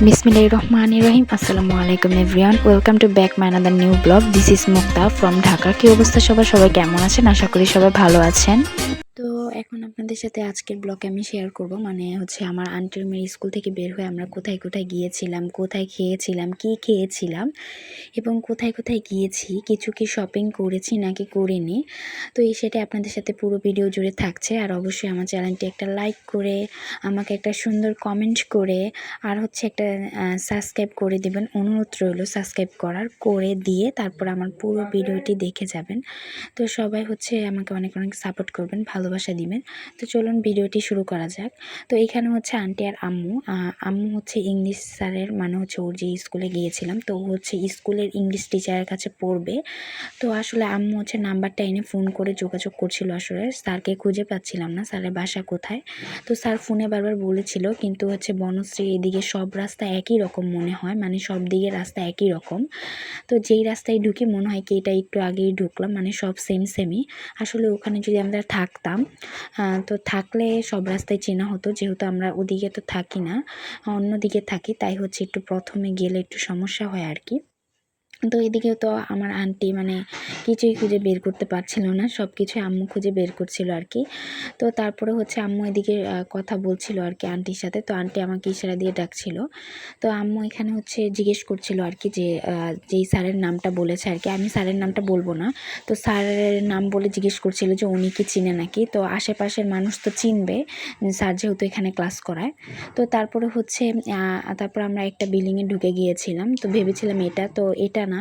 Bismillahirrahmanirrahim. Assalamualaikum everyone. Welcome to back my another new blog. This is Mukta from Dhaka. কি অবস্থা সবাই কেমন আছেন? আশা করি সবাই ভালো আছেন। তো এখন আপনাদের সাথে আজকের ব্লগে আমি শেয়ার করব, মানে হচ্ছে আমার আন্টির মেয়ের স্কুল থেকে বের হয়ে আমরা কোথায় কোথায় গিয়েছিলাম, কোথায় খেয়েছিলাম, কি খেয়েছিলাম এবং কোথায় কোথায় গিয়েছি, কিছু কি শপিং করেছি নাকি করিনি। তো এই সেটা আপনাদের সাথে পুরো ভিডিও জুড়ে থাকছে। আর অবশ্যই আমার চ্যানেলটি একটা লাইক করে, আমাকে একটা সুন্দর কমেন্ট করে, আর হচ্ছে একটা সাবস্ক্রাইব করে দেবেন। অনুরোধ রইল সাবস্ক্রাইব করে দিয়ে তারপর আমার পুরো ভিডিওটি দেখে যাবেন। তো সবাই হচ্ছে আমাকে অনেক অনেক সাপোর্ট করবেন, ভালোবাসা দিবেন। তো চলুন ভিডিওটি শুরু করা যাক। তো এখানে হচ্ছে আন্টি আর আম্মু হচ্ছে ইংলিশ স্যারের, মানে হচ্ছে ওর যে স্কুলে গিয়েছিলাম, তো ও হচ্ছে স্কুলের ইংলিশ টিচারের কাছে পড়বে। তো আসলে আম্মু হচ্ছে নাম্বারটা এনে ফোন করে যোগাযোগ করছিল। আসলে স্যারকে খুঁজে পাচ্ছিলাম না, স্যারের বাসা কোথায়। তো স্যার ফোনে বারবার বলেছিল, কিন্তু হচ্ছে বনশ্রী এদিকে সব রাস্তা একই রকম মনে হয়, মানে সব দিকে রাস্তা একই রকম। তো যেই রাস্তায় ঢুকি মনে হয় কি এটা একটু আগেই ঢুকলাম, মানে সব সেমই। আসলে ওখানে যদি আমরা থাকতাম, তো থাকলে সব রাস্তায় চেনা হতো, যেহেতু আমরা ওদিকে তো থাকি না, অন্যদিকে থাকি, তাই হচ্ছে একটু প্রথমে গেলে একটু সমস্যা হয় আর কি। তো এদিকেও তো আমার আন্টি মানে কিছুই খুঁজে বের করতে পারছিল না, সব কিছুই আম্মু খুঁজে বের করছিল আর কি। তো তারপরে হচ্ছে আম্মু এদিকে কথা বলছিল আর কি আন্টির সাথে। তো আন্টি আমাকে ইশারা দিয়ে ডাকছিল। তো আম্মু এখানে হচ্ছে জিজ্ঞেস করছিল আর কি যে যেই স্যারের নামটা বলেছে আর কি, আমি স্যারের নামটা বলবো না, তো স্যারের নাম বলে জিজ্ঞেস করছিল যে উনি কি চিনে নাকি। তো আশেপাশের মানুষ তো চিনবে, স্যার যেহেতু এখানে ক্লাস করায়। তো তারপরে হচ্ছে তারপর আমরা একটা বিল্ডিংয়ে ঢুকে গিয়েছিলাম। তো ভেবেছিলাম এটা, তো এটা না।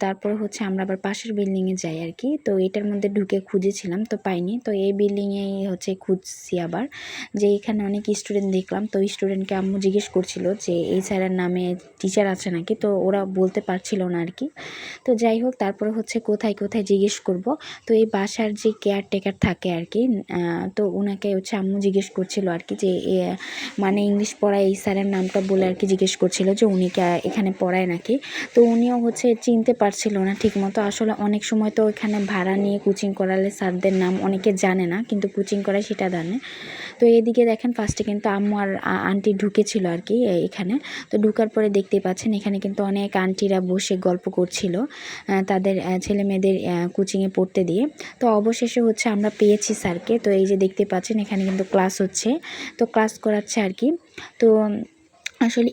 তারপরে হচ্ছে আমরা আবার পাশের বিল্ডিংয়ে যাই আর কি। তো এটার মধ্যে ঢুকে খুঁজেছিলাম, তো পাইনি। তো এই বিল্ডিংয়েই হচ্ছে খুঁজছি আবার, যে এখানে অনেক স্টুডেন্ট দেখলাম। তো স্টুডেন্টকে আম্মু জিজ্ঞেস করছিল যে এই স্যারের নামে টিচার আছে নাকি, তো ওরা বলতে পারছিল না আর কি। তো যাই হোক, তারপরে হচ্ছে কোথায় কোথায় জিজ্ঞেস করব। তো এই বাসার যে কেয়ারটেকার থাকে আর কি, তো ওনাকে হচ্ছে আম্মু জিজ্ঞেস করছিল আর কি যে মানে ইংলিশ পড়ায় এই স্যারের নামটা বলে আর কি জিজ্ঞেস করছিল যে উনি এখানে পড়ায় নাকি। তো উনিও হচ্ছে চিনতে পারছিল না ঠিকমতো। আসলে অনেক সময় তো এখানে ভাড়া নিয়ে কোচিং করালে স্যারদের নাম অনেকে জানে না, কিন্তু কোচিং করায় সেটা জানে। তো এদিকে দেখেন ফার্স্টে কিন্তু আম্মু আর আন্টি ঢুকেছিল আর কি এখানে। তো ঢুকার পরে দেখতেই পাচ্ছেন এখানে কিন্তু অনেক আন্টিরা বসে গল্প করছিল তাদের ছেলে মেয়েদের কোচিংয়ে পড়তে দিয়ে। তো অবশেষে হচ্ছে আমরা পেয়েছি স্যারকে। তো এই যে দেখতে পাচ্ছেন এখানে কিন্তু ক্লাস হচ্ছে, তো ক্লাস করাচ্ছে আর কি। তো আসলে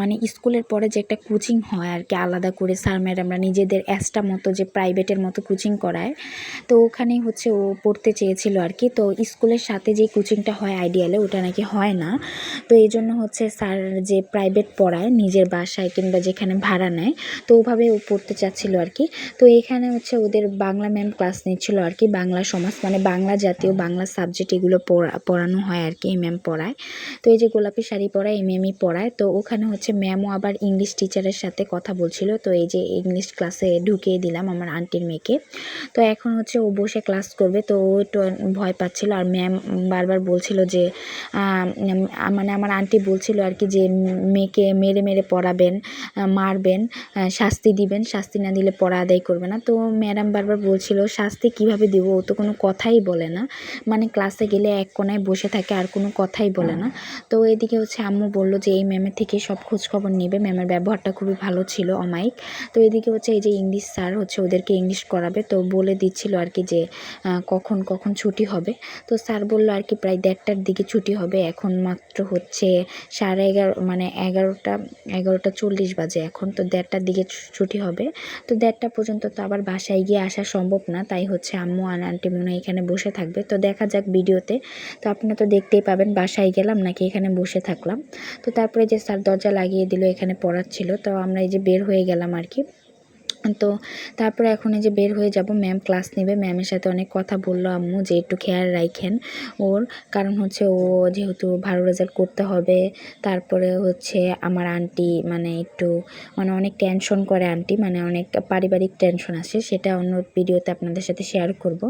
মানে স্কুলের পরে যে একটা কোচিং হয় আর কি আলাদা করে, স্যার ম্যাডামরা নিজেদের এক্সট্রা মতো যে প্রাইভেটের মতো কোচিং করায়, তো ওখানেই হচ্ছে ও পড়তে চেয়েছিল আর কি। তো স্কুলের সাথে যে কোচিংটা হয় আইডিয়ালে, ওটা নাকি হয় না। তো এই জন্য হচ্ছে স্যার যে প্রাইভেট পড়ায় নিজের বাসায় কিংবা যেখানে ভাড়া নেয়, তো ওভাবে ও পড়তে চাচ্ছিল আর কি। তো এখানে হচ্ছে ওদের বাংলা ম্যাম ক্লাস নিচ্ছিল আর কি, বাংলা সমাজ মানে বাংলা জাতীয় বাংলা সাবজেক্ট এগুলো পড়ানো হয় আর কি, এই ম্যাম পড়ায়। তো এই যে গোলাপি শাড়ি পরা এই ম্যামই পড়ায়। তো ওখানে হচ্ছে ম্যামও আবার ইংলিশ টিচারের সাথে কথা বলছিল। তো এই যে ইংলিশ ক্লাসে ঢুকিয়ে দিলাম আমার আন্টির মেয়েকে। তো এখন হচ্ছে ও বসে ক্লাস করবে, তো ও একটু ভয় পাচ্ছিল। আর ম্যাম বারবার বলছিল যে মানে আমার আন্টি বলছিল আর কি যে মেয়েকে মেরে মেরে পড়াবেন, মারবেন, শাস্তি দিবেন, শাস্তি না দিলে পড়া আদায় করবে না। তো ম্যাডাম বারবার বলছিল শাস্তি কিভাবে দিব, ও তো কোনো কথাই বলে না, মানে ক্লাসে গেলে এক কোনায় বসে থাকে আর কোনো কথাই বলে না। তো এদিকে হচ্ছে আম্মু বলল যে এই ম্যামের থেকে সব খোঁজখবর নেবে, ম্যামের ব্যবহারটা খুবই ভালো ছিল, অমায়িক। তো এদিকে হচ্ছে এই যে ইংলিশ স্যার হচ্ছে ওদেরকে ইংলিশ করাবে, তো বলে দিচ্ছিল আর কি যে কখন কখন ছুটি হবে। তো স্যার বলল আর কি প্রায় 1:30টার দিকে ছুটি হবে, এখন মাত্র হচ্ছে 11:30, মানে 11:40 বাজে এখন। তো 1:30টার দিকে ছুটি হবে। তো 1:30টা পর্যন্ত তো আবার বাসায় গিয়ে আসা সম্ভব না, তাই হচ্ছে আম্মু আর আন্টি মনে হয় এখানে বসে থাকবে। তো দেখা যাক ভিডিওতে। তো আপনারা তো দেখতেই পাবেন বাসায় গেলাম নাকি এখানে বসে থাকলাম। তো তারপরে যে স্যার দরজা লাগিয়ে দিল, এখানে পড়াচ্ছিল। তো আমরা এই যে বের হয়ে গেলাম আর কি। তো তারপরে এখন এই যে বের হয়ে যাব, ম্যাম ক্লাস নেবে। ম্যামের সাথে অনেক কথা বললো আম্মু যে একটু খেয়াল রাখেন ওর, কারণ হচ্ছে ও যেহেতু ভালো রেজাল্ট করতে হবে। তারপরে হচ্ছে আমার আন্টি মানে একটু মানে অনেক টেনশন করে আন্টি, মানে অনেক পারিবারিক টেনশন আসে, সেটা অন্য ভিডিওতে আপনাদের সাথে শেয়ার করব।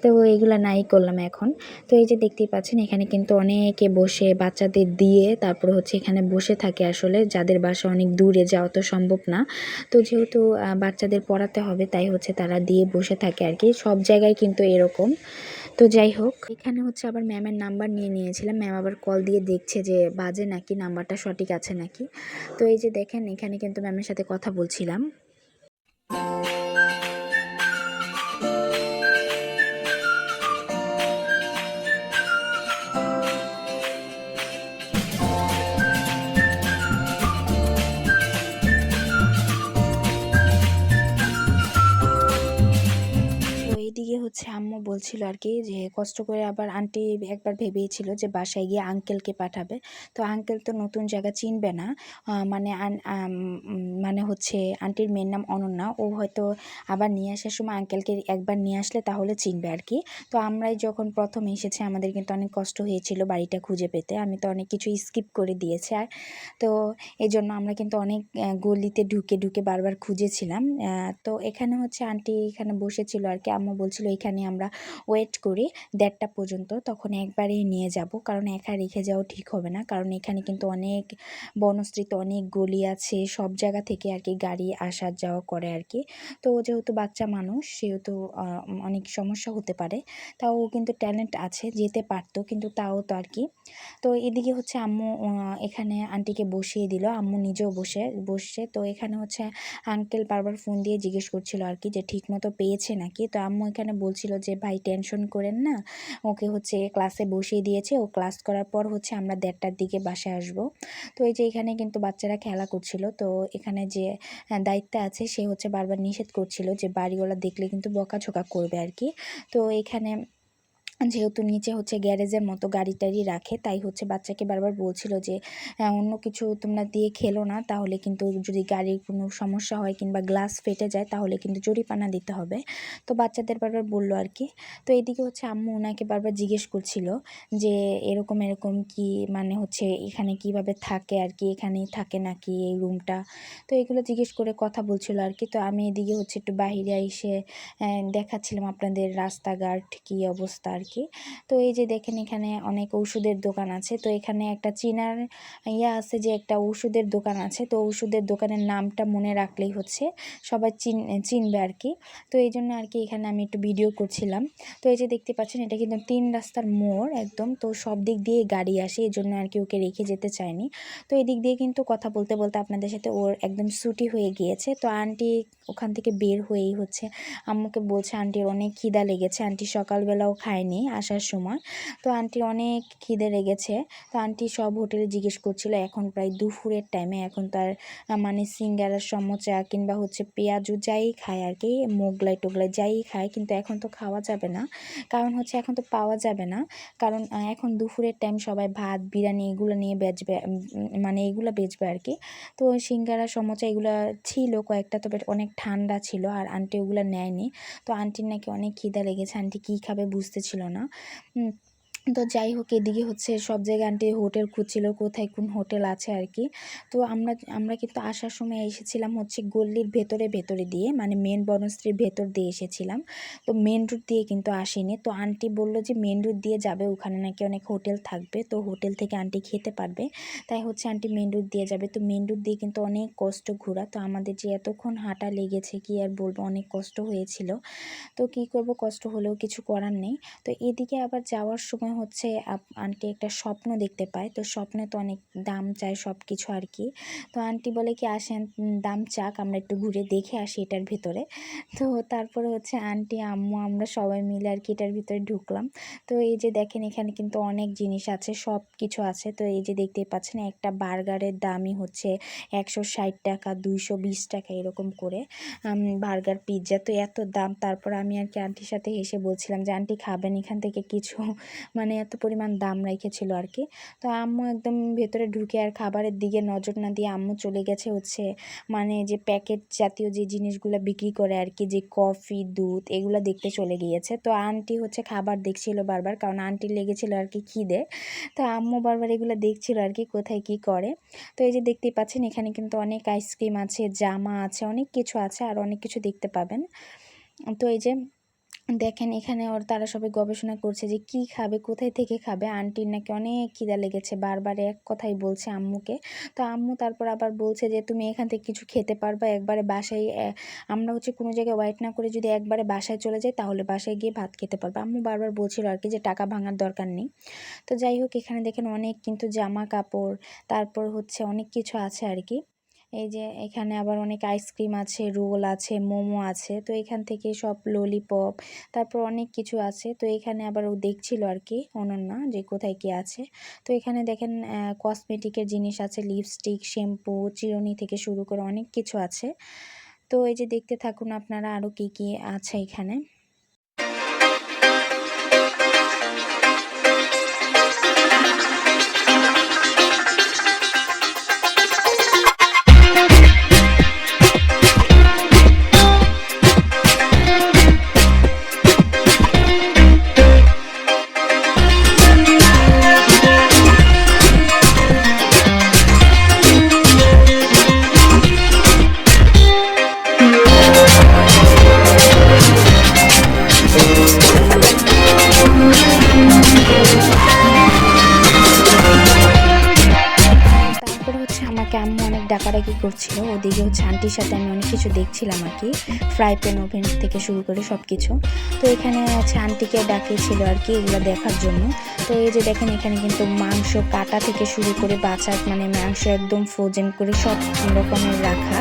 তো এইগুলো নাই করলাম এখন। তো এই যে দেখতেই পাচ্ছেন এখানে কিন্তু অনেকে বসে বাচ্চাদের দিয়ে তারপরে হচ্ছে এখানে বসে থাকে, আসলে যাদের বাসা অনেক দূরে যাওয়া তো সম্ভব না। তো যেহেতু বাচ্চাদের পড়াতে হবে, তাই হচ্ছে তারা দিয়ে বসে থাকে আর কি, সব জায়গায় কিন্তু এরকম। তো যাই হোক, এখানে হচ্ছে আবার ম্যামের নাম্বার নিয়েছিলাম। ম্যাম আবার কল দিয়ে দেখছে যে বাজে নাকি, নাম্বারটা সঠিক আছে নাকি। তো এই যে দেখেন এখানে কিন্তু ম্যামের সাথে কথা বলছিলাম। এইদিকে হচ্ছে আম্মু বলছিল আর কি যে কষ্ট করে আবার আন্টি একবার ভেবেছিল যে বাসায় গিয়ে আঙ্কেলকে পাঠাবে। তো আঙ্কেল তো নতুন জায়গা চিনবে না, মানে মানে হচ্ছে আন্টির মেয়ের নাম অনন্যা, ও হয়তো আবার নিয়ে আসার সময় আঙ্কেলকে একবার নিয়ে আসলে তাহলে চিনবে আর কি। তো আমরাই যখন প্রথম এসেছি আমাদের কিন্তু অনেক কষ্ট হয়েছিল বাড়িটা খুঁজে পেতে, আমি তো অনেক কিছু স্কিপ করে দিয়েছি। আর তো এই জন্য আমরা কিন্তু অনেক গলিতে ঢুকে ঢুকে বারবার খুঁজেছিলাম। তো এখানে হচ্ছে আন্টি এখানে বসেছিল আর কি, আম্মু বলছিল এখানে আমরা ওয়েট করি 1:30টা পর্যন্ত, তখন একবারেই নিয়ে যাব, কারণ একা রেখে যাওয়া ঠিক হবে না, কারণ এখানে কিন্তু অনেক বনশ্রীতে অনেক গলি আছে, সব জায়গা থেকে আর কি গাড়ি আসা যাওয়া করে আর কি। তো ও যেহেতু বাচ্চা মানুষ সেহেতু অনেক সমস্যা হতে পারে, তাও ও কিন্তু ট্যালেন্ট আছে, যেতে পারতো, কিন্তু তাও তো আর কি। তো এদিকে হচ্ছে আম্মু এখানে আন্টিকে বসিয়ে দিল, আম্মু নিজেও বসছে। তো এখানে হচ্ছে আঙ্কেল বারবার ফোন দিয়ে জিজ্ঞেস করছিল আর কি যে ঠিক মতো পেয়েছে নাকি। তো আম্মু এখানে বলছিল যে ভাই টেনশন করেন না, ওকে হচ্ছে ক্লাসে বসিয়ে দিয়েছে, ও ক্লাস করার পর হচ্ছে আমরা 1:30টার দিকে বাসায় আসবো। তো এই যে এখানে কিন্তু বাচ্চারা খেলা করছিল, তো এখানে যে দায়িত্ব আছে সে হচ্ছে বারবার নিষেধ করছিল যে বাড়িওয়ালা দেখলে কিন্তু বকাঝকা করবে আর কি। তো এখানে যেহেতু নিচে হচ্ছে গ্যারেজের মতো গাড়ি টাড়ি রাখে, তাই হচ্ছে বাচ্চাকে বারবার বলছিল যে অন্য কিছু তোমরা দিয়ে খেলো না, তাহলে কিন্তু যদি গাড়ির কোনো সমস্যা হয় কিংবা গ্লাস ফেটে যায় তাহলে কিন্তু জরিমানা দিতে হবে। তো বাচ্চাদের বারবার বললো আর কি। তো এদিকে হচ্ছে আম্মু ওনাকে বারবার জিজ্ঞেস করছিল যে এরকম এরকম কি, মানে হচ্ছে এখানে কিভাবে থাকে আর কি, এখানেই থাকে নাকি এই রুমটা। তো এগুলো জিজ্ঞেস করে কথা বলছিল আর কি। তো আমি এদিকে হচ্ছে একটু বাহিরে এসে দেখাচ্ছিলাম আপনাদের রাস্তাঘাট কী অবস্থা আর কি। তো এই যে দেখেন এখানে অনেক ওষুধের দোকান আছে, তো এখানে একটা চীনার আছে যে একটা ওষুধের দোকান আছে, তো ওষুধের দোকানের নামটা মনে রাখলেই হচ্ছে সবাই চিনবে আর কি। তো এই জন্য আর কি এখানে আমি একটু ভিডিও করছিলাম। তো এই যে দেখতে পাচ্ছেন এটা কিন্তু 3 রাস্তার মোড় একদম, তো সব দিক দিয়ে গাড়ি আসে, এই জন্য আর কি ওকে রেখে যেতে চায়নি। তো এদিক দিয়ে কিন্তু কথা বলতে বলতে আপনাদের সাথে ওর একদম ছুটি হয়ে গিয়েছে। তো আন্টি ওখান থেকে বের হয়েই হচ্ছে আম্মুকে বলছে আন্টির অনেক খিদা লেগেছে, আন্টি সকালবেলাও খায়নি আসার সময়, তো আন্টির অনেক খিদে লেগেছে। তো আন্টি সব হোটেলে জিজ্ঞেস করছিল, এখন প্রায় দুপুরের টাইমে, এখন তার মানে সিঙ্গারা সমোচা কিংবা হচ্ছে পেঁয়াজু যাই খায় আর কি, মোগলাই টোগলাই যাই খায়, কিন্তু এখন তো খাওয়া যাবে না, কারণ হচ্ছে এখন তো পাওয়া যাবে না, কারণ এখন দুপুরের টাইম সবাই ভাত বিরিয়ানি এগুলো নিয়ে বেচবে, মানে এগুলো বেচবে আর কি। তো সিঙ্গারা সমোচা এগুলো ছিল কয়েকটা, তবে অনেক ঠান্ডা ছিল আর আন্টি ওগুলো নেয়নি। তো আন্টির নাকি অনেক খিদা লেগেছে, আন্টি কী খাবে বুঝতেছিল না। তো যাই হোক এদিকে হচ্ছে সব জায়গায় আন্টি হোটেল খুঁজছিল, কোথায় কোন হোটেল আছে আর কি। তো আমরা কিন্তু আসার সময় এসেছিলাম হচ্ছে গল্লির ভেতরে দিয়ে, মানে মেন বনশ্রীর ভেতর দিয়ে এসেছিলাম, তো মেন রুট দিয়ে কিন্তু আসেনি। তো আন্টি বললো যে মেন রুট দিয়ে যাবে, ওখানে নাকি অনেক হোটেল থাকবে, তো হোটেল থেকে আন্টি খেতে পারবে, তাই হচ্ছে আন্টি মেন রুট দিয়ে যাবে। তো মেন রুট দিয়ে কিন্তু অনেক কষ্ট ঘোরা, তো আমাদের যে এতক্ষণ হাঁটা লেগেছে কি আর বলবো, অনেক কষ্ট হয়েছিল। তো কি করব, কষ্ট হলেও কিছু করার নেই। তো এদিকে আবার যাওয়ার সময় হচ্ছে আন্টি একটা স্বপ্ন দেখতে পায়, তো স্বপ্নে তো অনেক দাম চায় সব কিছু আর কি। তো আন্টি বলে কি আসেন দাম চাক, আমরা একটু ঘুরে দেখে আসি এটার ভিতরে। তো তারপরে হচ্ছে আন্টি আম্মু আমরা সবাই মিলে আর কি এটার ভিতরে ঢুকলাম। তো এই যে দেখেন এখানে কিন্তু অনেক জিনিস আছে, সব কিছু আছে। তো এই যে দেখতেই পাচ্ছেন একটা বার্গারের দামই হচ্ছে 160 টাকা, 220 টাকা এরকম করে বার্গার পিৎজা, তো এত দাম। তারপর আমি আর কি আন্টির সাথে হেসে বলছিলাম যে আন্টি খাবেন এখান থেকে কিছু, মানে এত পরিমাণ দাম রেখেছিল আর কি। তো আম্মু একদম ভেতরে ঢুকে আর খাবারের দিকে নজর না দিয়ে আম্মু চলে গেছে হচ্ছে মানে যে প্যাকেট জাতীয় যে জিনিসগুলো বিক্রি করে আর কি, যে কফি দুধ এগুলো দেখতে চলে গিয়েছে। তো আন্টি হচ্ছে খাবার দেখছিল বারবার, কারণ আন্টির লেগেছিল আর কি খিদে। তো আম্মু বারবার এগুলো দেখছিল আর কি কোথায় কি করে। তো এই যে দেখতেই পাচ্ছেন এখানে কিন্তু অনেক আইসক্রিম আছে, জামা আছে, অনেক কিছু আছে, আর অনেক কিছু দেখতে পাবেন। তো এই যে দেখেন এখানে তারা সবাই গবেষণা করছে যে কি খাবে, কোথায় থেকে খাবে। আন্টির নাকি অনেক খিদা লেগেছে, বারবার এক কথাই বলছে আম্মুকে। তো আম্মু তারপর আবার বলছে যে তুমি এখান থেকে কিছু খেতে পারবা, একবারে বাসায় আমরা হচ্ছে কোনো জায়গায় ওয়েট না করে যদি একবারে বাসায় চলে যাই তাহলে বাসায় গিয়ে ভাত খেতে পারবো। আম্মু বারবার বলছিল আর কি যে টাকা ভাঙার দরকার নেই। তো যাই হোক, এখানে দেখেন অনেক কিন্তু জামা কাপড়, তারপর হচ্ছে অনেক কিছু আছে আর কি। এই যে এখানে আবার অনেক আইসক্রিম আছে, রোল আছে, মোমো আছে। তো এখান থেকে সব ললিপপ, তারপর অনেক কিছু আছে। তো এখানে আবার ও দেখছিল আর কি অনন্যা যে কোথায় কি আছে। তো এখানে দেখেন কসমেটিকের জিনিস আছে, লিপস্টিক, শ্যাম্পু, চিরুনি থেকে শুরু করে অনেক কিছু আছে। তো এই যে দেখতে থাকুন আপনারা আরও কি কি আছে এখানে। আমাকে আম্মু অনেক ডাকাডাকি করছিল, ওদিকে হচ্ছে আন্টির সাথে আমি অনেক কিছু দেখছিলাম আর কি, ফ্রাই প্যান, ওভেন থেকে শুরু করে সব কিছু। তো এখানে হচ্ছে আন্টিকে ডাকিয়েছিল আর কি এগুলো দেখার জন্য। তো এই যে দেখেন এখানে কিন্তু মাংস কাটা থেকে শুরু করে বাছা, মানে মাংস একদম ফ্রোজেন করে সব রকমের রাখা।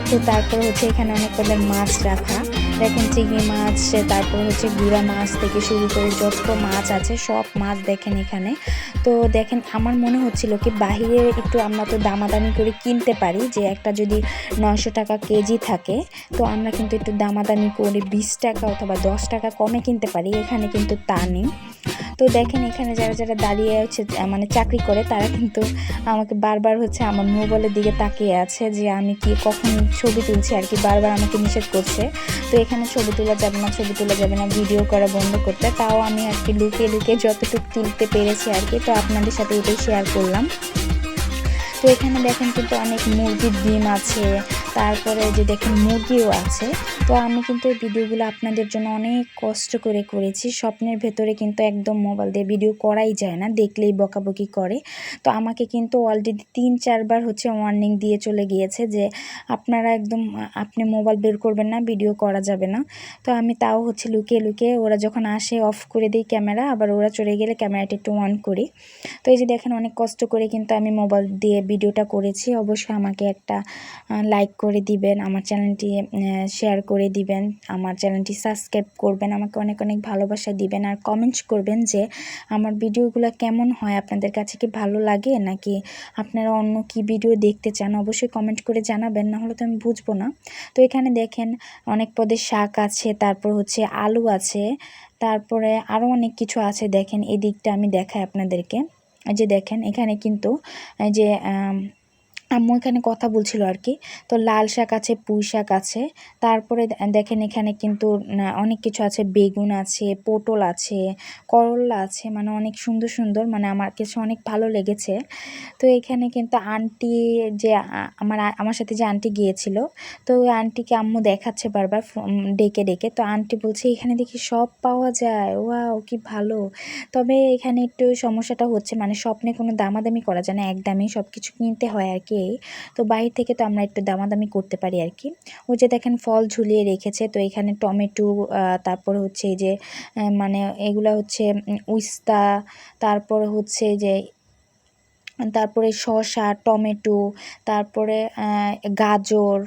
তো তারপর হচ্ছে এখানে অনেক রকমের মাছ রাখা, দেখেন চিংড়ি মাছ, তারপর হচ্ছে গুঁড়া মাছ থেকে শুরু করে যত মাছ আছে সব মাছ দেখেন এখানে। তো দেখেন আমার মনে হচ্ছিল কি বাহিরে একটু আমরা তো দামাদামি করে কিনতে পারি, যে একটা যদি 900 টাকা কেজি থাকে তো আমরা কিন্তু একটু দামাদামি করে 20 টাকা অথবা 10 টাকা কমে কিনতে পারি, এখানে কিন্তু তা নেই। তো দেখেন এখানে যারা যারা দাঁড়িয়ে হচ্ছে মানে চাকরি করে তারা কিন্তু আমাকে বারবার হচ্ছে আমার মোবাইলের দিকে তাকিয়ে আছে যে আমি কি কখন ছবি তুলছি আর কি, বারবার আমাকে নিষেধ করছে। তো এখানে ছবি তোলা যাবে না, ছবি তোলা যাবে না, ভিডিও করা বন্ধ করতে। তাও আমি আর কি লুকিয়ে লুকিয়ে যতটুকু তুলতে পেরেছি আর কি, তো আপনাদের সাথে এটাই শেয়ার করলাম। তো এখানে দেখেন কিন্তু অনেক মুরগির ডিম আছে, তারপরে যে দেখেন মুরগিও আছে। তো আমি কিন্তু এই ভিডিওগুলো আপনাদের জন্য অনেক কষ্ট করে করেছি, স্বপ্নের ভেতরে কিন্তু একদম মোবাইল দিয়ে ভিডিও করাই যায় না, দেখলেই বকাবকি করে। তো আমাকে কিন্তু অলরেডি 3-4 বার হচ্ছে ওয়ার্নিং দিয়ে চলে গিয়েছে যে আপনারা একদম আপনি মোবাইল বের করবেন না, ভিডিও করা যাবে না। তো আমি তাও হচ্ছে লুকিয়ে লুকিয়ে ওরা যখন আসে অফ করে দিই ক্যামেরা, আবার ওরা চলে গেলে ক্যামেরাটা একটু অন করি। তো এই যে দেখেন অনেক কষ্ট করে কিন্তু আমি মোবাইল দিয়ে ভিডিওটা করেছি। অবশ্যই আমাকে একটা লাইক করে দিবেন, আমার চ্যানেলটি শেয়ার করে দিবেন, আমার চ্যানেলটি সাবস্ক্রাইব করবেন, আমাকে অনেক অনেক ভালোবাসা দিবেন, আর কমেন্টস করবেন যে আমার ভিডিওগুলো কেমন হয়, আপনাদের কাছে কি ভালো লাগে নাকি আপনারা অন্য কি ভিডিও দেখতে চান, অবশ্যই কমেন্ট করে জানাবেন, না হলে তো আমি বুঝবো না। তো এখানে দেখেন অনেক পদের শাক আছে, তারপর হচ্ছে আলু আছে, তারপরে আরও অনেক কিছু আছে। দেখেন এই দিকটা আমি দেখাই আপনাদেরকে। যে দেখেন এখানে কিন্তু যে আম্মু এখানে কথা বলছিল আর কি। তো লাল শাক আছে, পুঁই শাক আছে, তারপরে দেখেন এখানে কিন্তু অনেক কিছু আছে, বেগুন আছে, পটল আছে, করলা আছে, মানে অনেক সুন্দর সুন্দর, মানে আমার কাছে অনেক ভালো লেগেছে। তো এখানে কিন্তু আন্টি যে আমার সাথে যে আন্টি গিয়েছিল, তো ওই আন্টিকে আম্মু দেখাচ্ছে বারবার ডেকে ডেকে। তো আন্টি বলছে এখানে দেখি সব পাওয়া যায়, ওয়াও কি ভালো। তবে এখানে একটু সমস্যাটা হচ্ছে, মানে স্বপ্নে কোনো দামাদামি করা যায় না, একদমই সব কিছু কিনতে হয় আর কি। তো বাইরে থেকে তো আমরা একটু দামাদামি করতে পারি আর কি। ওই যে দেখেন ফল ঝুলিয়ে রেখেছে, তো এখানে টমেটো, তারপর হচ্ছে এই যে মানে এগুলা হচ্ছে উস্তা, তারপর হচ্ছে যে তারপরে শসা, টমেটো, তারপরে গাজর,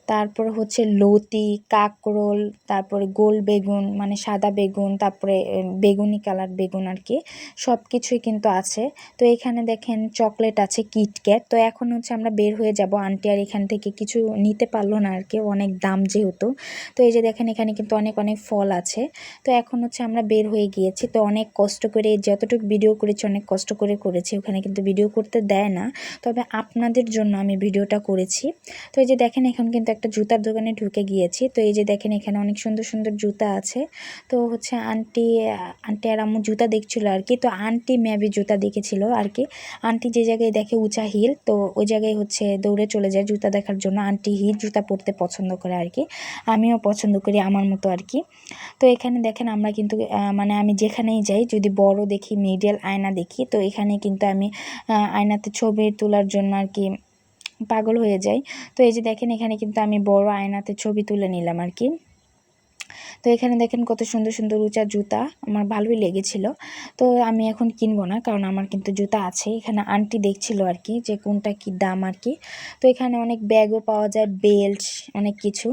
তারপরে হচ্ছে লতি, কাঁকরোল, তারপরে গোল বেগুন মানে সাদা বেগুন, তারপরে বেগুনি কালার বেগুন আর কি, সব কিছুই কিন্তু আছে। তো এখানে দেখেন চকলেট আছে, কিটক্যাট। তো এখন হচ্ছে আমরা বের হয়ে যাব, আন্টি আর এখান থেকে কিছু নিতে পারলো না আর কি, অনেক দাম যেহেতু। তো এই যে দেখেন এখানে কিন্তু অনেক অনেক ফল আছে। তো এখন হচ্ছে আমরা বের হয়ে গিয়েছি, তো অনেক কষ্ট করে যতটুকু ভিডিও করেছি অনেক কষ্ট করে করেছি, ওখানে কিন্তু ভিডিও করতে দেয় না, তবে আপনাদের জন্য আমি ভিডিওটা করেছি। তো এই যে দেখেন এখন কিন্তু একটা একটা জুতার দোকানে ঢুকে গিয়েছি। তো এই যে দেখেন এখানে অনেক সুন্দর সুন্দর জুতা আছে। তো হচ্ছে আন্টি আর আম্মু জুতা দেখছিল আর কি। তো আন্টি মেবি জুতা দেখেছিল আর কি। আন্টি যে জায়গায় দেখে উঁচা হিল, তো ওই জায়গায় হচ্ছে দৌড়ে চলে যায় জুতা দেখার জন্য। আন্টি হিল জুতা পরতে পছন্দ করে আর কি, আমিও পছন্দ করি আমার মতো আর কি। তো এখানে দেখেন আমরা কিন্তু মানে আমি যেখানেই যাই যদি বড় দেখি, মিডিয়াল আয়না দেখি, তো এখানে কিন্তু আমি আয়নাতে ছবি তোলার জন্য আর কি পাগল হয়ে যাই। তো এই যে দেখেন এখানে কিন্তু আমি বড় আয়নাতে ছবি তুলে নিলাম আর কি। তো এখানে দেখেন কত সুন্দর সুন্দর উঁচা জুতা, আমার ভালোই লেগেছিল। তো আমি এখন কিনবো না, কারণ আমার কিন্তু জুতা আছে। এখানে আন্টি দেখছিল আর কি যে কোনটা কি দাম আর কি। তো এখানে অনেক ব্যাগও পাওয়া যায়, বেল্ট, অনেক কিছু।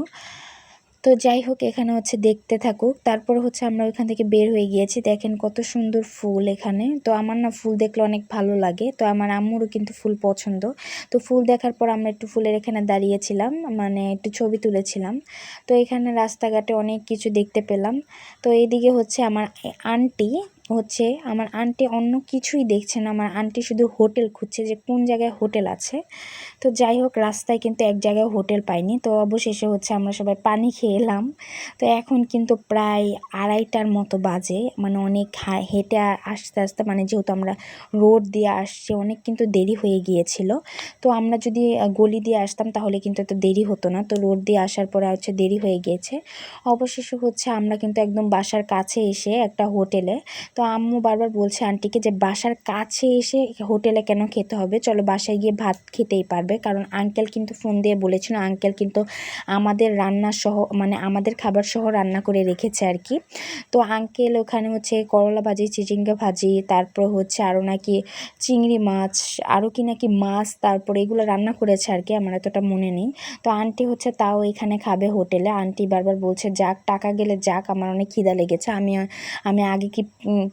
তো যাই হোক এখানে হচ্ছে দেখতে থাকুক। তারপর হচ্ছে আমরা ওইখান থেকে বের হয়ে গিয়েছি। দেখেন কত সুন্দর ফুল এখানে। তো আমার না ফুল দেখলে অনেক ভালো লাগে, তো আমার আম্মুরও কিন্তু ফুল পছন্দ। তো ফুল দেখার পর আমরা একটু ফুলের এখানে দাঁড়িয়েছিলাম, মানে একটু ছবি তুলেছিলাম। তো এখানে রাস্তাঘাটে অনেক কিছু দেখতে পেলাম। তো এইদিকে হচ্ছে আমার আন্টি অন্য কিছুই দেখছে না, আমার আন্টি শুধু হোটেল খুঁজছে যে কোন জায়গায় হোটেল আছে। তো যাই হোক রাস্তায় কিন্তু এক জায়গায় হোটেল পাইনি। তো অবশেষে হচ্ছে আমরা সবাই পানি খেয়ে এলাম। তো এখন কিন্তু প্রায় 2:30টার মতো বাজে, মানে অনেক হেঁটে আসতে আসতে, মানে যেহেতু আমরা রোড দিয়ে আসছি, অনেক কিন্তু দেরি হয়ে গিয়েছিল। তো আমরা যদি গলি দিয়ে আসতাম তাহলে কিন্তু এত দেরি হতো না। তো রোড দিয়ে আসার পরে হচ্ছে দেরি হয়ে গিয়েছে। অবশেষে হচ্ছে আমরা কিন্তু একদম বাসার কাছে এসে একটা হোটেলে। তো আম্মু বারবার বলছে আন্টিকে যে বাসার কাছে এসে হোটেলে কেন খেতে হবে, চলো বাসায় গিয়ে ভাত খেতেই পারবে। কারণ আঙ্কেল কিন্তু ফোন দিয়ে বলেছিল, আঙ্কেল কিন্তু আমাদের রান্না সহ, মানে আমাদের খাবার সহ রান্না করে রেখেছে আর কি। তো আঙ্কেল ওখানে হচ্ছে করলা ভাজি, চিচিঙ্গা ভাজি, তারপর হচ্ছে আরও নাকি চিংড়ি মাছ, আরও কি নাকি মাছ, তারপরে এগুলো রান্না করেছে আর কি, আমার এতটা মনে নেই। তো আন্টি হচ্ছে তাও এখানে খাবে হোটেলে। আন্টি বারবার বলছে যাক, টাকা গেলে যাক, আমার অনেক খিদা লেগেছে। আমি আগে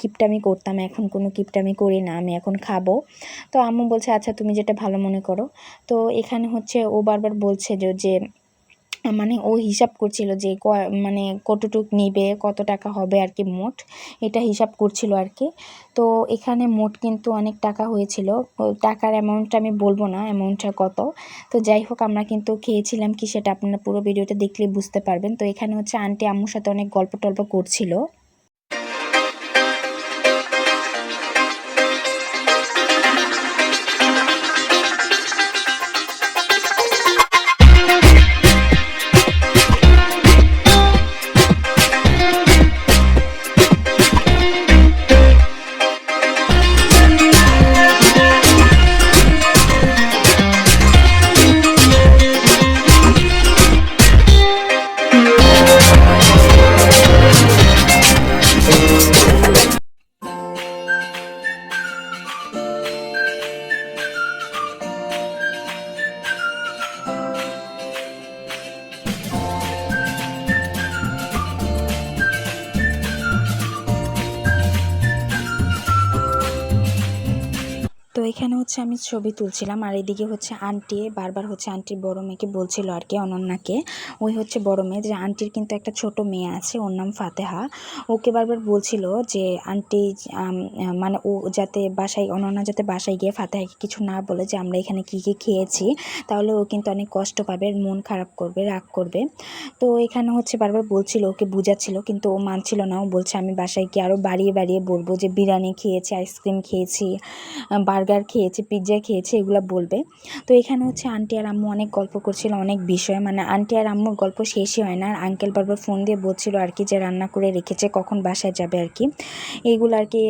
কিপটামি করতাম, এখন কোনো কিপটামি করি না, আমি এখন খাবো। তো আম্মু বলছে আচ্ছা তুমি যেটা ভালো মনে করো। তো এখানে হচ্ছে ও বারবার বলছে যে মানে ও হিসাব করছিল যে মানে কতটুক নিবে, কত টাকা হবে আর কি, মোট এটা হিসাব করছিল আর কি। তো এখানে মোট কিন্তু অনেক টাকা হয়েছিল। টাকার অ্যামাউন্টটা আমি বলবো না অ্যামাউন্টটা কত। তো যাই হোক আমরা কিন্তু খেয়েছিলাম কি সেটা আপনারা পুরো ভিডিওটা দেখলে বুঝতে পারবেন। তো এখানে হচ্ছে আন্টি আম্মুর সাথে অনেক গল্প টল্প করছিল। তো এখানে হচ্ছে আমি ছবি তুলছিলাম, আর এদিকে হচ্ছে আন্টি বারবার হচ্ছে আন্টির বড় মেয়েকে বলছিল আর কি, অনন্যাকে। ওই হচ্ছে বড় মেয়ে, যে আন্টির কিন্তু একটা ছোট মেয়ে আছে, ওর নাম ফাতেহা। ওকে বারবার বলছিল যে আন্টি মানে ও যাতে বাসায়, অনন্যা যাতে বাসায় গিয়ে ফাতেহাকে কিছু না বলে যে আমরা এখানে কী কী খেয়েছি, তাহলে ও কিন্তু অনেক কষ্ট পাবে, মন খারাপ করবে, রাগ করবে। তো এখানে হচ্ছে বারবার বলছিল, ওকে বুঝাচ্ছিল, কিন্তু ও মানছিল না। ও বলছে আমি বাসায় গিয়ে আরও বাড়িয়ে বাড়িয়ে বলবো যে বিরিয়ানি খেয়েছি, আইসক্রিম খেয়েছি, বার্গার খেয়েছি, পিৎজা খেয়েছি, এগুলো বলবে। তো এখানে হচ্ছে আন্টি আর আম্মু অনেক গল্প করছিল, অনেক বিষয়, মানে আন্টি আর আম্মুর গল্প শেষই হয় না। আর আঙ্কেল বারবার ফোন দিয়ে বলছিল আর কি যে রান্না করে রেখেছে, কখন বাসায় যাবে আর কি, এইগুলো আর কি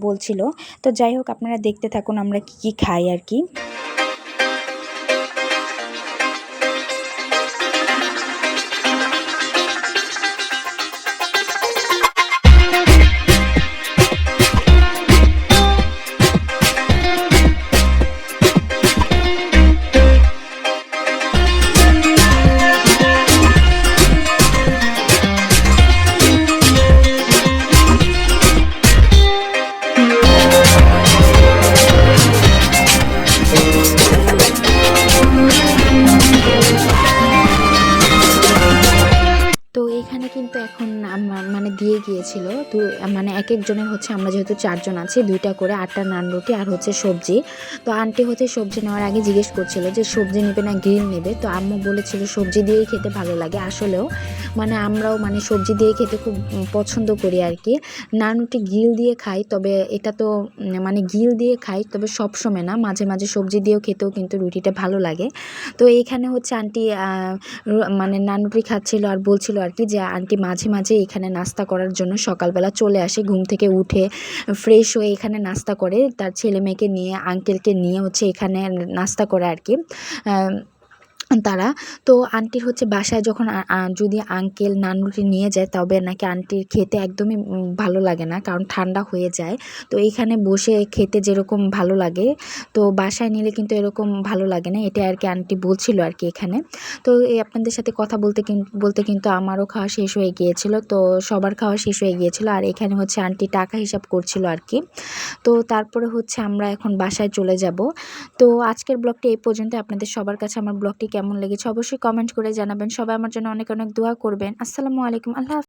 বলছিল। তো যাই হোক আপনারা দেখতে থাকুন আমরা কি কি খাই আর কি। দিয়ে গিয়েছিল। তো মানে এক একজনের হচ্ছে, আমরা যেহেতু 4 জন আছি, 2টা করে 8টা নান রুটি আর হচ্ছে সবজি। তো আন্টি হচ্ছে সবজি নেওয়ার আগে জিজ্ঞেস করছিল যে সবজি নেবে না গ্রিল নেবে। তো আম্মু বলেছিল সবজি দিয়েই খেতে ভালো লাগে। আসলেও মানে আমরাও মানে সবজি দিয়ে খেতে খুব পছন্দ করি আর কি। নান রুটি গ্রিল দিয়ে খাই, তবে এটা তো মানে গ্রিল দিয়ে খাই, তবে সবসময় না, মাঝে মাঝে সবজি দিয়েও খেতেও কিন্তু রুটিটা ভালো লাগে। তো এখানে হচ্ছে আন্টি মানে নান রুটি খাচ্ছিল আর বলছিল আর কি যে আন্টি মাঝে মাঝে এখানে নাস্তা করার জন্য সকালবেলা চলে আসে, ঘুম থেকে উঠে ফ্রেশ হয়ে এখানে নাস্তা করে, তার ছেলে মেয়েকে নিয়ে, আঙ্কেলকে নিয়ে হচ্ছে এখানে নাস্তা করে আর কি তারা। তো আন্টির হচ্ছে বাসায় যখন যদি আঙ্কেল নান রুটি নিয়ে যায়, তবে নাকি আন্টির খেতে একদমই ভালো লাগে না, কারণ ঠান্ডা হয়ে যায়। তো এইখানে বসে খেতে যেরকম ভালো লাগে, তো বাসায় নিলে কিন্তু এরকম ভালো লাগে না, এটা আর কি আন্টি বলছিল আর কি এখানে। তো এই আপনাদের সাথে কথা বলতে বলতে কিন্তু আমারও খাওয়া শেষ হয়ে গিয়েছিল, তো সবার খাওয়া শেষ হয়ে গিয়েছিল। আর এখানে হচ্ছে আন্টি টাকা হিসাব করছিল আর কি। তো তারপরে হচ্ছে আমরা এখন বাসায় চলে যাব। তো আজকের ব্লগটি এই পর্যন্ত। আপনাদের সবার কাছে আমার ব্লগটি কেমন লেগেছে অবশ্যই কমেন্ট করে জানাবেন। সবাই আমার জন্য অনেক অনেক দোয়া করবেন। আসসালামু আলাইকুম। আল্লাহ হাফেজ।